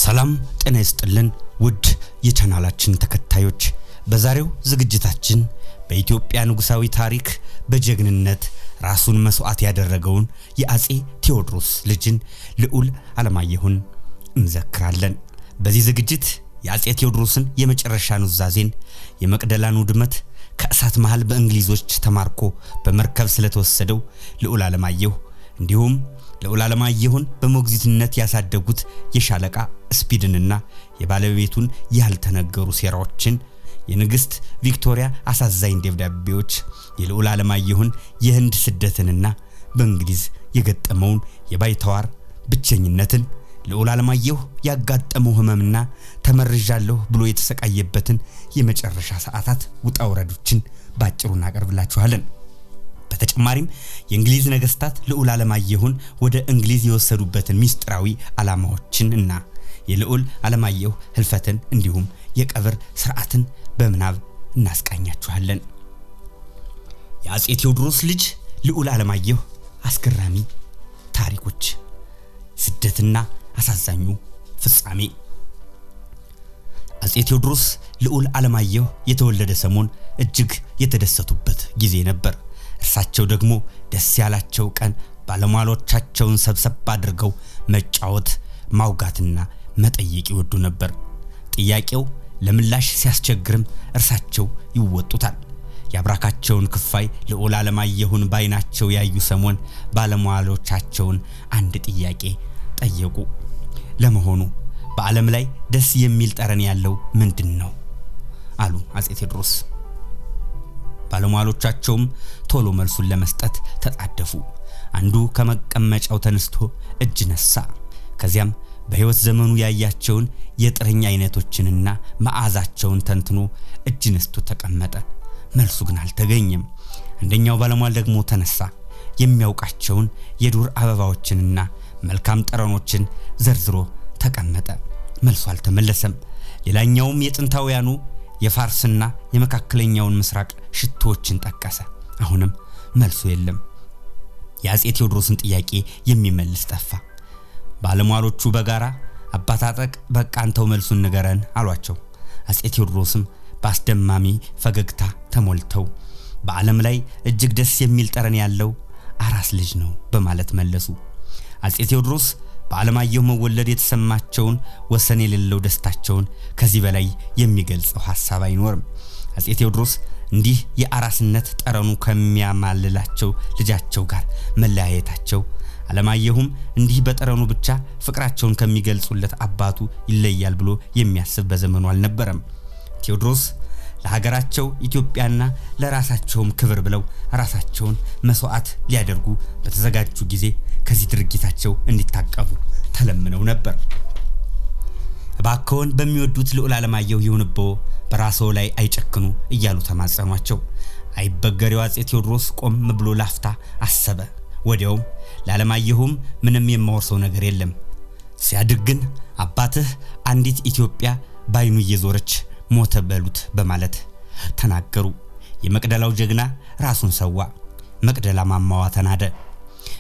ሰላም ጤና ይስጥልን ውድ የቻናላችን ተከታዮች በዛሬው ዝግጅታችን በኢትዮጵያ ንጉሳዊ ታሪክ በጀግንነት ራሱን መስዋዕት ያደረገውን የአጼ ቴዎድሮስ ልጅን ልዑል አለማየሁን እንዘክራለን። በዚህ ዝግጅት የአጼ ቴዎድሮስን የመጨረሻ ኑዛዜን የመቅደላን ውድመት ከእሳት መሃል በእንግሊዞች ተማርኮ በመርከብ ስለተወሰደው ልዑል አለማየሁ እንዲሁም ልዑል አለማየሁን በሞግዚትነት ያሳደጉት የሻለቃ ስፒድንና የባለቤቱን ያልተነገሩ ሴራዎችን የንግስት ቪክቶሪያ አሳዛኝ ደብዳቤዎች የልዑል አለማየሁን የህንድ ስደትንና በእንግሊዝ የገጠመውን የባይተዋር ብቸኝነትን ልዑል አለማየሁ ያጋጠመው ህመምና ተመርዣለሁ ብሎ የተሰቃየበትን የመጨረሻ ሰዓታት ውጣውረዶችን ባጭሩ እናቀርብላችኋለን። በተጨማሪም የእንግሊዝ ነገስታት ልዑል አለማየሁን ወደ እንግሊዝ የወሰዱበትን ሚስጥራዊ ዓላማዎችን እና የልዑል አለማየሁ ህልፈትን እንዲሁም የቀብር ሥርዓትን በመናብ እናስቃኛችኋለን። የአጼ ቴዎድሮስ ልጅ ልዑል አለማየሁ አስገራሚ ታሪኮች፣ ስደትና አሳዛኙ ፍጻሜ። አጼ ቴዎድሮስ ልዑል አለማየሁ የተወለደ ሰሞን እጅግ የተደሰቱበት ጊዜ ነበር። እርሳቸው ደግሞ ደስ ያላቸው ቀን ባለሟሎቻቸውን ሰብሰብ አድርገው መጫወት፣ ማውጋትና መጠየቅ ይወዱ ነበር። ጥያቄው ለምላሽ ሲያስቸግርም እርሳቸው ይወጡታል። ያብራካቸውን ክፋይ ልዑል አለማየሁን ባይናቸው ያዩ ሰሞን ባለሟሎቻቸውን አንድ ጥያቄ ጠየቁ። ለመሆኑ በዓለም ላይ ደስ የሚል ጠረን ያለው ምንድነው? አሉ አጼ ቴዎድሮስ። ባለሟሎቻቸውም ቶሎ መልሱን ለመስጠት ተጣደፉ። አንዱ ከመቀመጫው ተነስቶ እጅ ነሳ። ከዚያም በህይወት ዘመኑ ያያቸውን የጥረኛ አይነቶችንና መዓዛቸውን ተንትኖ እጅ ነስቶ ተቀመጠ። መልሱ ግን አልተገኘም። አንደኛው ባለሟል ደግሞ ተነሳ። የሚያውቃቸውን የዱር አበባዎችንና መልካም ጠረኖችን ዘርዝሮ ተቀመጠ። መልሱ አልተመለሰም። ሌላኛውም የጥንታውያኑ የፋርስና የመካከለኛውን ምስራቅ ሽቶዎችን ጠቀሰ። አሁንም መልሱ የለም። የአጼ ቴዎድሮስን ጥያቄ የሚመልስ ጠፋ። ባለሟሎቹ በጋራ አባታጠቅ በቃ አንተው መልሱን ንገረን አሏቸው። አጼ ቴዎድሮስም በአስደማሚ ፈገግታ ተሞልተው በዓለም ላይ እጅግ ደስ የሚል ጠረን ያለው አራስ ልጅ ነው በማለት መለሱ። አጼ ቴዎድሮስ በአለማየሁ መወለድ የተሰማቸውን ወሰን የሌለው ደስታቸውን ከዚህ በላይ የሚገልጸው ሐሳብ አይኖርም። አጼ ቴዎድሮስ እንዲህ የአራስነት ጠረኑ ከሚያማልላቸው ልጃቸው ጋር መለያየታቸው አለማየሁም እንዲህ በጠረኑ ብቻ ፍቅራቸውን ከሚገልጹለት አባቱ ይለያል ብሎ የሚያስብ በዘመኑ አልነበረም። ቴዎድሮስ ለሀገራቸው ኢትዮጵያና ለራሳቸውም ክብር ብለው ራሳቸውን መስዋዕት ሊያደርጉ በተዘጋጁ ጊዜ ከዚህ ድርጊታቸው እንዲታቀቡ ተለምነው ነበር። እባክዎን በሚወዱት ልዑል አለማየሁ ይሁንቦ በራስዎ ላይ አይጨክኑ እያሉ ተማጸኗቸው። አይበገሬው አጼ ቴዎድሮስ ቆም ብሎ ላፍታ አሰበ። ወዲያውም ለአለማየሁም ምንም የማወርሰው ነገር የለም፣ ሲያድግ ግን አባትህ አንዲት ኢትዮጵያ ባይኑ እየዞረች ሞተ በሉት በማለት ተናገሩ። የመቅደላው ጀግና ራሱን ሰዋ። መቅደላ ማማዋ ተናደ።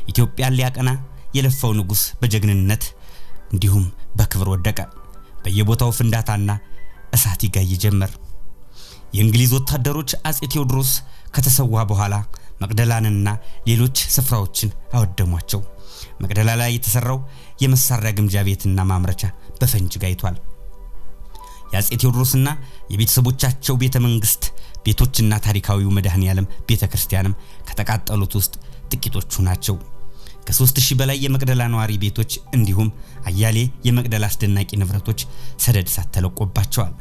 ኢትዮጵያን ሊያቀና የለፋው ንጉስ በጀግንነት እንዲሁም በክብር ወደቀ። በየቦታው ፍንዳታና እሳት ይጋይ ጀመር። የእንግሊዝ ወታደሮች አጼ ቴዎድሮስ ከተሰዋ በኋላ መቅደላንና ሌሎች ስፍራዎችን አወደሟቸው። መቅደላ ላይ የተሰራው የመሳሪያ ግምጃ ቤትና ማምረቻ በፈንጅ ጋይቷል። የአጼ ቴዎድሮስና የቤተሰቦቻቸው ቤተመንግስት ቤቶችና ታሪካዊው መድኃኔዓለም ቤተክርስቲያንም ከተቃጠሉት ውስጥ ጥቂቶቹ ናቸው። ከ3000 በላይ የመቅደላ ነዋሪ ቤቶች እንዲሁም አያሌ የመቅደላ አስደናቂ ንብረቶች ሰደድ እሳት ተለቆባቸዋል።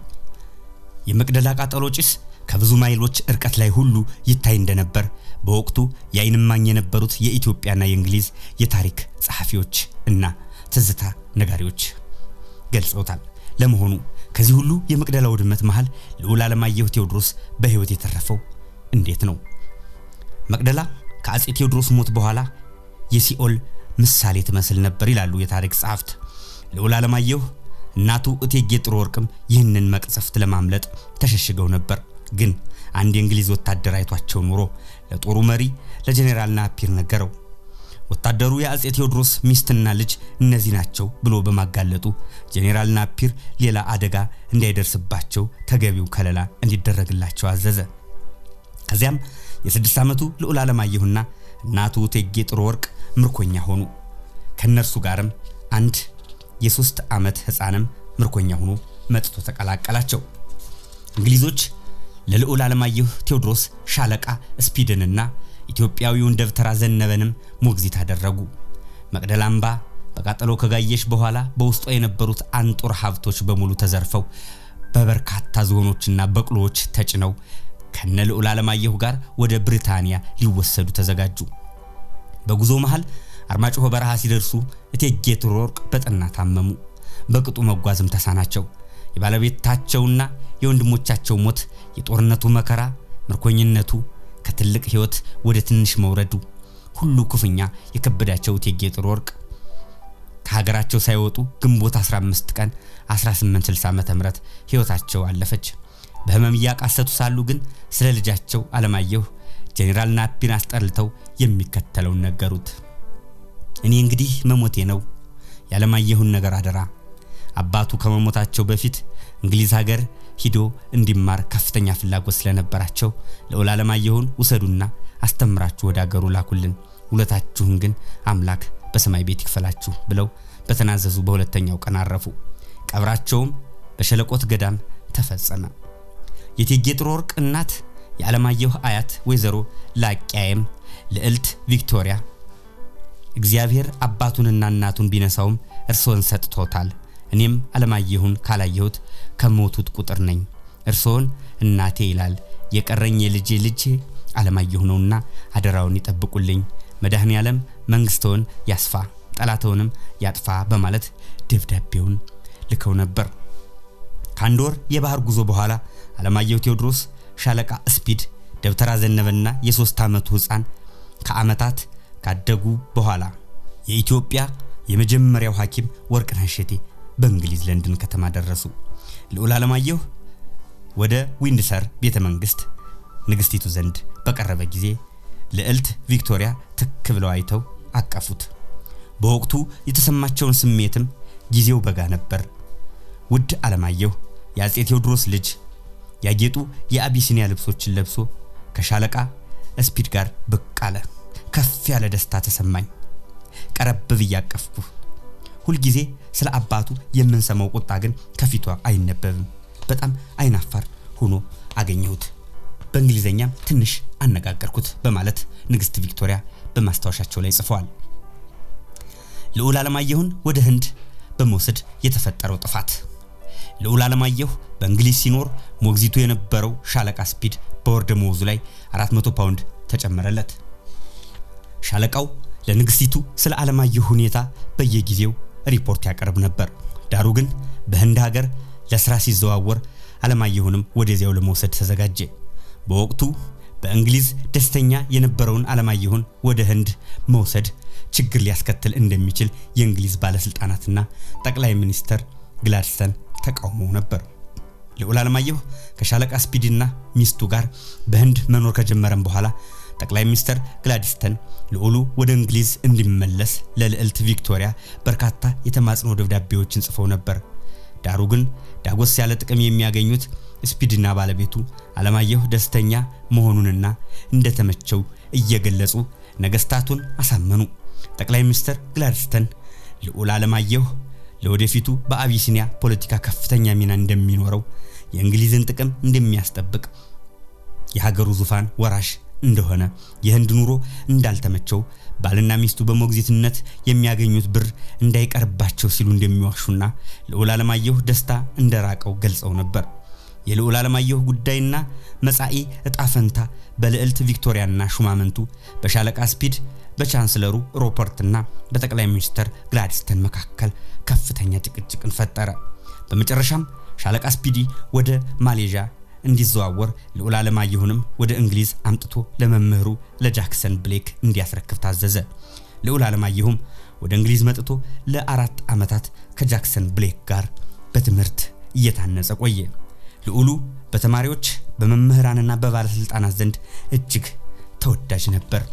የመቅደላ ቃጠሎ ጭስ ከብዙ ማይሎች እርቀት ላይ ሁሉ ይታይ እንደነበር በወቅቱ የዓይን እማኝ የነበሩት የኢትዮጵያና የእንግሊዝ የታሪክ ጸሐፊዎች እና ትዝታ ነጋሪዎች ገልጸውታል። ለመሆኑ ከዚህ ሁሉ የመቅደላ ውድመት መሃል ልዑል አለማየሁ ቴዎድሮስ በህይወት የተረፈው እንዴት ነው? መቅደላ ከአጼ ቴዎድሮስ ሞት በኋላ የሲኦል ምሳሌ ትመስል ነበር ይላሉ የታሪክ ጸሐፍት። ልዑል አለማየሁ እናቱ እቴጌ ጥሩ ወርቅም ይህንን መቅሰፍት ለማምለጥ ተሸሽገው ነበር። ግን አንድ የእንግሊዝ ወታደር አይቷቸው ኑሮ ለጦሩ መሪ ለጀነራል ናፒር ነገረው። ወታደሩ የአጼ ቴዎድሮስ ሚስትና ልጅ እነዚህ ናቸው ብሎ በማጋለጡ ጄኔራል ናፒር ሌላ አደጋ እንዳይደርስባቸው ተገቢው ከለላ እንዲደረግላቸው አዘዘ። ከዚያም የ6 ዓመቱ ልዑል አለማየሁና እናቱ እቴጌ ጥሩ ወርቅ ምርኮኛ ሆኑ። ከነርሱ ጋርም አንድ የ3 ዓመት ሕፃንም ምርኮኛ ሆኖ መጥቶ ተቀላቀላቸው። እንግሊዞች ለልዑል አለማየሁ ቴዎድሮስ ሻለቃ ስፒድንና ኢትዮጵያዊውን ደብተራ ዘነበንም ሞግዚት አደረጉ። መቅደላ አምባ በቃጠሎ ከጋየሽ በኋላ በውስጧ የነበሩት አንጡር ሀብቶች በሙሉ ተዘርፈው በበርካታ ዝሆኖችና በቅሎዎች ተጭነው ከነ ልዑል አለማየሁ ጋር ወደ ብሪታንያ ሊወሰዱ ተዘጋጁ። በጉዞ መሃል አርማጭሆ በረሃ ሲደርሱ እቴጌ ጥሩ ወርቅ በጠና ታመሙ። በቅጡ መጓዝም ተሳናቸው። የባለቤታቸውና የወንድሞቻቸው ሞት፣ የጦርነቱ መከራ፣ ምርኮኝነቱ፣ ከትልቅ ህይወት ወደ ትንሽ መውረዱ ሁሉ ክፉኛ የከበዳቸው እቴጌ ጥሩ ወርቅ ከሀገራቸው ሳይወጡ ግንቦት 15 ቀን 1860 ዓ.ም ህይወታቸው አለፈች። በህመም ያቃሰቱ ሳሉ ግን ስለ ልጃቸው አለማየሁ ጄኔራል ናፒን አስጠልተው የሚከተለውን ነገሩት። እኔ እንግዲህ መሞቴ ነው። ያለማየሁን ነገር አደራ። አባቱ ከመሞታቸው በፊት እንግሊዝ ሀገር ሂዶ እንዲማር ከፍተኛ ፍላጎት ስለነበራቸው ልዑል አለማየሁን ውሰዱና አስተምራችሁ ወደ ሀገሩ ላኩልን፣ ውለታችሁን ግን አምላክ በሰማይ ቤት ይክፈላችሁ ብለው በተናዘዙ በሁለተኛው ቀን አረፉ። ቀብራቸውም በሸለቆት ገዳም ተፈጸመ። የእቴጌ ጥሩ ወርቅ እናት የአለማየሁ አያት ወይዘሮ ላቂያየም ልዕልት ቪክቶሪያ እግዚአብሔር አባቱንና እናቱን ቢነሳውም እርሶን ሰጥቶታል። እኔም አለማየሁን ካላየሁት ከሞቱት ቁጥር ነኝ። እርሶን እናቴ ይላል። የቀረኝ የልጄ ልጅ አለማየሁ ነውና አደራውን ይጠብቁልኝ። መድኃኔዓለም መንግስቶን ያስፋ ጠላቶንም ያጥፋ በማለት ደብዳቤውን ልከው ነበር። ከአንድ ወር የባህር ጉዞ በኋላ አለማየሁ ቴዎድሮስ ሻለቃ ስፒድ ደብተራ ዘነበና የ3 ዓመቱ ሕፃን ከዓመታት ካደጉ በኋላ የኢትዮጵያ የመጀመሪያው ሐኪም ወርቅነህ እሸቴ በእንግሊዝ ለንደን ከተማ ደረሱ። ልዑል አለማየሁ ወደ ዊንድሰር ቤተመንግስት ንግስቲቱ ዘንድ በቀረበ ጊዜ ልዕልት ቪክቶሪያ ትክ ብለው አይተው አቀፉት። በወቅቱ የተሰማቸውን ስሜትም ጊዜው በጋ ነበር። ውድ አለማየሁ የአጼ ቴዎድሮስ ልጅ ያጌጡ የአቢሲኒያ ልብሶችን ለብሶ ከሻለቃ ስፒድ ጋር ብቅ አለ። ከፍ ያለ ደስታ ተሰማኝ። ቀረብ ብዬ አቀፍኩ። ሁል ጊዜ ስለ አባቱ የምንሰማው ቁጣ ግን ከፊቷ አይነበብም። በጣም አይናፋር ሆኖ አገኘሁት። በእንግሊዘኛም ትንሽ አነጋገርኩት በማለት ንግስት ቪክቶሪያ በማስታወሻቸው ላይ ጽፈዋል። ልዑል አለማየሁን ወደ ህንድ በመውሰድ የተፈጠረው ጥፋት። ልዑል አለማየሁ በእንግሊዝ ሲኖር ሞግዚቱ የነበረው ሻለቃ ስፒድ በወር ደመወዙ ላይ 400 ፓውንድ ተጨመረለት። ሻለቃው ለንግስቲቱ ስለ አለማየሁ ሁኔታ በየጊዜው ሪፖርት ያቀርብ ነበር። ዳሩ ግን በህንድ ሀገር ለስራ ሲዘዋወር አለማየሁንም ወደዚያው ለመውሰድ ተዘጋጀ። በወቅቱ በእንግሊዝ ደስተኛ የነበረውን አለማየሁን ወደ ህንድ መውሰድ ችግር ሊያስከትል እንደሚችል የእንግሊዝ ባለስልጣናትና ጠቅላይ ሚኒስትር ግላድስተን ተቃውመው ነበር። ልዑል አለማየሁ ከሻለቃ ስፒድና ሚስቱ ጋር በህንድ መኖር ከጀመረም በኋላ ጠቅላይ ሚኒስትር ግላድስተን ልዑሉ ወደ እንግሊዝ እንዲመለስ ለልዕልት ቪክቶሪያ በርካታ የተማጽኖ ደብዳቤዎችን ጽፈው ነበር። ዳሩ ግን ዳጎስ ያለ ጥቅም የሚያገኙት ስፒድና ባለቤቱ አለማየሁ ደስተኛ መሆኑንና እንደተመቸው እየገለጹ ነገስታቱን አሳመኑ። ጠቅላይ ሚኒስትር ግላድስተን ልዑል አለማየሁ ለወደፊቱ በአቢሲኒያ ፖለቲካ ከፍተኛ ሚና እንደሚኖረው፣ የእንግሊዝን ጥቅም እንደሚያስጠብቅ፣ የሀገሩ ዙፋን ወራሽ እንደሆነ፣ የህንድ ኑሮ እንዳልተመቸው፣ ባልና ሚስቱ በሞግዚትነት የሚያገኙት ብር እንዳይቀርባቸው ሲሉ እንደሚዋሹና ልዑል አለማየሁ ደስታ እንደራቀው ገልጸው ነበር። የልዑል አለማየሁ ጉዳይና መጻኢ እጣ ፈንታ በልዕልት ቪክቶሪያና ሹማምንቱ በሻለቃ ስፒድ በቻንስለሩ ሮፐርትና በጠቅላይ ሚኒስትር ግላድስተን መካከል ከፍተኛ ጭቅጭቅን ፈጠረ። በመጨረሻም ሻለቃ ስፒዲ ወደ ማሌዥያ እንዲዘዋወር ልዑል አለማየሁንም ወደ እንግሊዝ አምጥቶ ለመምህሩ ለጃክሰን ብሌክ እንዲያስረክብ ታዘዘ። ልዑል አለማየሁም ወደ እንግሊዝ መጥቶ ለ4 ዓመታት ከጃክሰን ብሌክ ጋር በትምህርት እየታነጸ ቆየ። ልዑሉ በተማሪዎች በመምህራንና በባለስልጣናት ዘንድ እጅግ ተወዳጅ ነበር።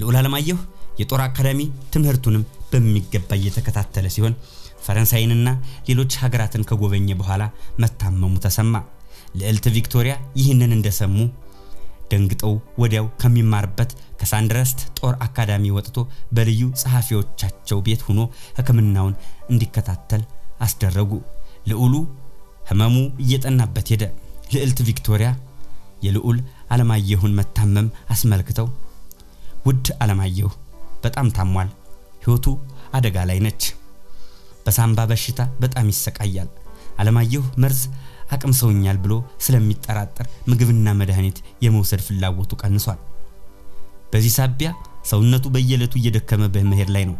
ልዑል አለማየሁ የጦር አካዳሚ ትምህርቱንም በሚገባ እየተከታተለ ሲሆን ፈረንሳይንና ሌሎች ሀገራትን ከጎበኘ በኋላ መታመሙ ተሰማ። ልዕልት ቪክቶሪያ ይህንን እንደሰሙ ደንግጠው ወዲያው ከሚማርበት ከሳንድረስት ጦር አካዳሚ ወጥቶ በልዩ ጸሐፊዎቻቸው ቤት ሆኖ ሕክምናውን እንዲከታተል አስደረጉ። ልዑሉ ህመሙ እየጠናበት ሄደ። ልዕልት ቪክቶሪያ የልዑል አለማየሁን መታመም አስመልክተው ውድ አለማየሁ በጣም ታሟል፣ ህይወቱ አደጋ ላይ ነች፣ በሳምባ በሽታ በጣም ይሰቃያል። አለማየሁ መርዝ አቅምሰውኛል ብሎ ስለሚጠራጠር ምግብና መድኃኒት የመውሰድ ፍላጎቱ ቀንሷል። በዚህ ሳቢያ ሰውነቱ በየዕለቱ እየደከመ በመሄድ ላይ ነው።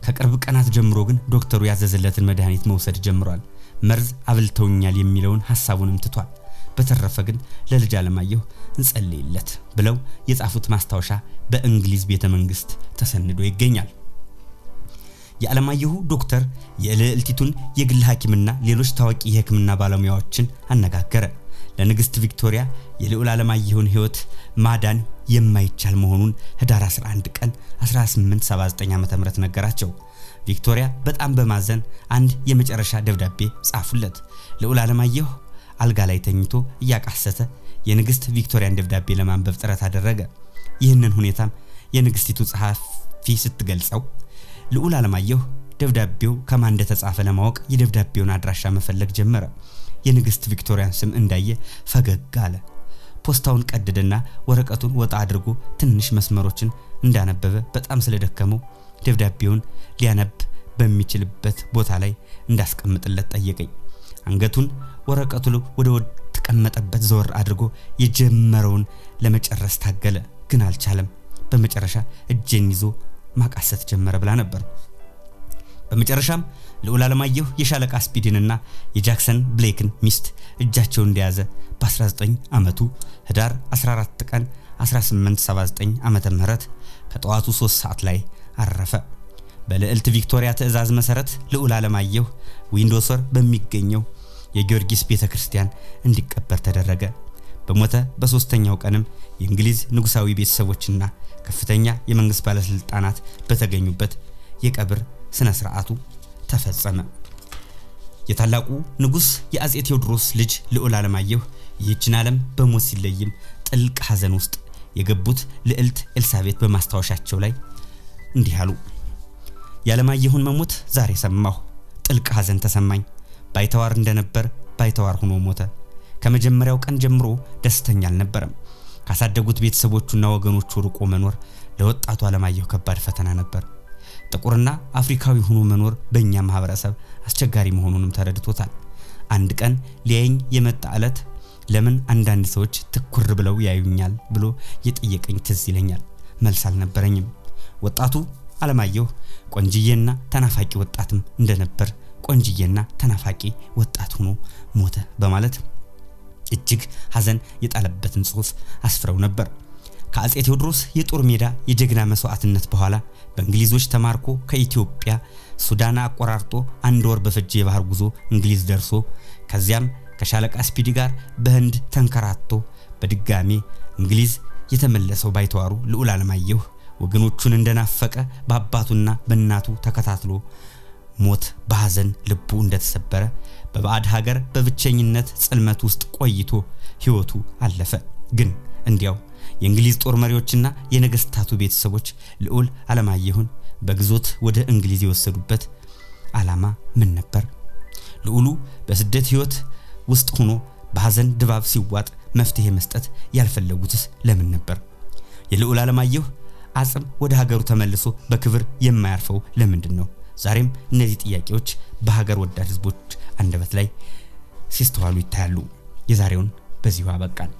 ከቅርብ ቀናት ጀምሮ ግን ዶክተሩ ያዘዘለትን መድኃኒት መውሰድ ጀምሯል። መርዝ አብልተውኛል የሚለውን ሐሳቡንም ትቷል። በተረፈ ግን ለልጅ አለማየሁ እንጸልይለት ብለው የጻፉት ማስታወሻ በእንግሊዝ ቤተ መንግስት ተሰንዶ ይገኛል። የአለማየሁ ዶክተር የልዕልቲቱን የግል ሐኪምና ሌሎች ታዋቂ የሕክምና ባለሙያዎችን አነጋገረ። ለንግስት ቪክቶሪያ የልዑል አለማየሁን ህይወት ማዳን የማይቻል መሆኑን ህዳር 11 ቀን 1879 ዓ.ም ነገራቸው። ቪክቶሪያ በጣም በማዘን አንድ የመጨረሻ ደብዳቤ ጻፉለት። ልዑል አለማየሁ አልጋ ላይ ተኝቶ እያቃሰተ የንግስት ቪክቶሪያን ደብዳቤ ለማንበብ ጥረት አደረገ። ይህንን ሁኔታም የንግስቲቱ ጸሐፊ ስትገልጸው ልዑል አለማየሁ ደብዳቤው ከማን እንደተጻፈ ለማወቅ የደብዳቤውን አድራሻ መፈለግ ጀመረ። የንግስት ቪክቶሪያን ስም እንዳየ ፈገግ አለ። ፖስታውን ቀደደና ወረቀቱን ወጣ አድርጎ ትንሽ መስመሮችን እንዳነበበ በጣም ስለደከመው ደብዳቤውን ሊያነብ በሚችልበት ቦታ ላይ እንዳስቀምጥለት ጠየቀኝ። አንገቱን ወረቀቱ ወደ ተቀመጠበት ዘወር አድርጎ የጀመረውን ለመጨረስ ታገለ፣ ግን አልቻለም። በመጨረሻ እጄን ይዞ ማቃሰት ጀመረ ብላ ነበር። በመጨረሻም ልዑል አለማየሁ የሻለቃ ስፒድንና የጃክሰን ብሌክን ሚስት እጃቸውን እንደያዘ በ19 ዓመቱ ህዳር 14 ቀን 1879 ዓመተ ምህረት ከጠዋቱ 3 ሰዓት ላይ አረፈ። በልዕልት ቪክቶሪያ ትዕዛዝ መሰረት ልዑል አለማየሁ ዊንዶሰር በሚገኘው የጊዮርጊስ ቤተክርስቲያን እንዲቀበር ተደረገ። በሞተ በ3ኛው ቀንም የእንግሊዝ ንጉሳዊ ቤተሰቦችና ከፍተኛ የመንግስት ባለስልጣናት በተገኙበት የቀብር ስነ ስርዓቱ ተፈጸመ። የታላቁ ንጉስ የአጼ ቴዎድሮስ ልጅ ልዑል አለማየሁ ይህችን ዓለም በሞት ሲለይም ጥልቅ ሐዘን ውስጥ የገቡት ልዕልት ኤልሳቤት በማስታወሻቸው ላይ እንዲህ አሉ። የአለማየሁን መሞት ዛሬ ሰማሁ። ጥልቅ ሐዘን ተሰማኝ። ባይተዋር እንደነበር ባይተዋር ሆኖ ሞተ። ከመጀመሪያው ቀን ጀምሮ ደስተኛ አልነበረም። ካሳደጉት ቤተሰቦቹና ወገኖቹ ርቆ መኖር ለወጣቱ አለማየሁ ከባድ ፈተና ነበር። ጥቁርና አፍሪካዊ ሆኖ መኖር በእኛ ማህበረሰብ አስቸጋሪ መሆኑንም ተረድቶታል። አንድ ቀን ሊያየኝ የመጣ ዕለት ለምን አንዳንድ ሰዎች ትኩር ብለው ያዩኛል ብሎ የጠየቀኝ ትዝ ይለኛል። መልስ አልነበረኝም። ወጣቱ አለማየሁ ቆንጅዬና ተናፋቂ ወጣትም እንደነበር ቆንጅዬና ተናፋቂ ወጣት ሆኖ ሞተ በማለት እጅግ ሐዘን የጣለበትን ጽሑፍ አስፍረው ነበር። ከአጼ ቴዎድሮስ የጦር ሜዳ የጀግና መስዋዕትነት በኋላ በእንግሊዞች ተማርኮ ከኢትዮጵያ ሱዳን አቆራርጦ 1 ወር በፈጀ የባህር ጉዞ እንግሊዝ ደርሶ ከዚያም ከሻለቃ ስፒዲ ጋር በህንድ ተንከራቶ በድጋሚ እንግሊዝ የተመለሰው ባይተዋሩ ልዑል አለማየሁ ወገኖቹን እንደናፈቀ በአባቱና በእናቱ ተከታትሎ ሞት በሐዘን ልቡ እንደተሰበረ በባዕድ ሀገር በብቸኝነት ጽልመት ውስጥ ቆይቶ ህይወቱ አለፈ። ግን እንዲያው የእንግሊዝ ጦር መሪዎችና የነገስታቱ ቤተሰቦች ልዑል አለማየሁን በግዞት ወደ እንግሊዝ የወሰዱበት ዓላማ ምን ነበር? ልዑሉ በስደት ህይወት ውስጥ ሆኖ በሐዘን ድባብ ሲዋጥ መፍትሄ መስጠት ያልፈለጉትስ ለምን ነበር? የልዑል አለማየሁ አጽም ወደ ሀገሩ ተመልሶ በክብር የማያርፈው ለምንድን ነው? ዛሬም እነዚህ ጥያቄዎች በሀገር ወዳድ ህዝቦች አንደበት ላይ ሲስተዋሉ ይታያሉ። የዛሬውን በዚሁ አበቃን።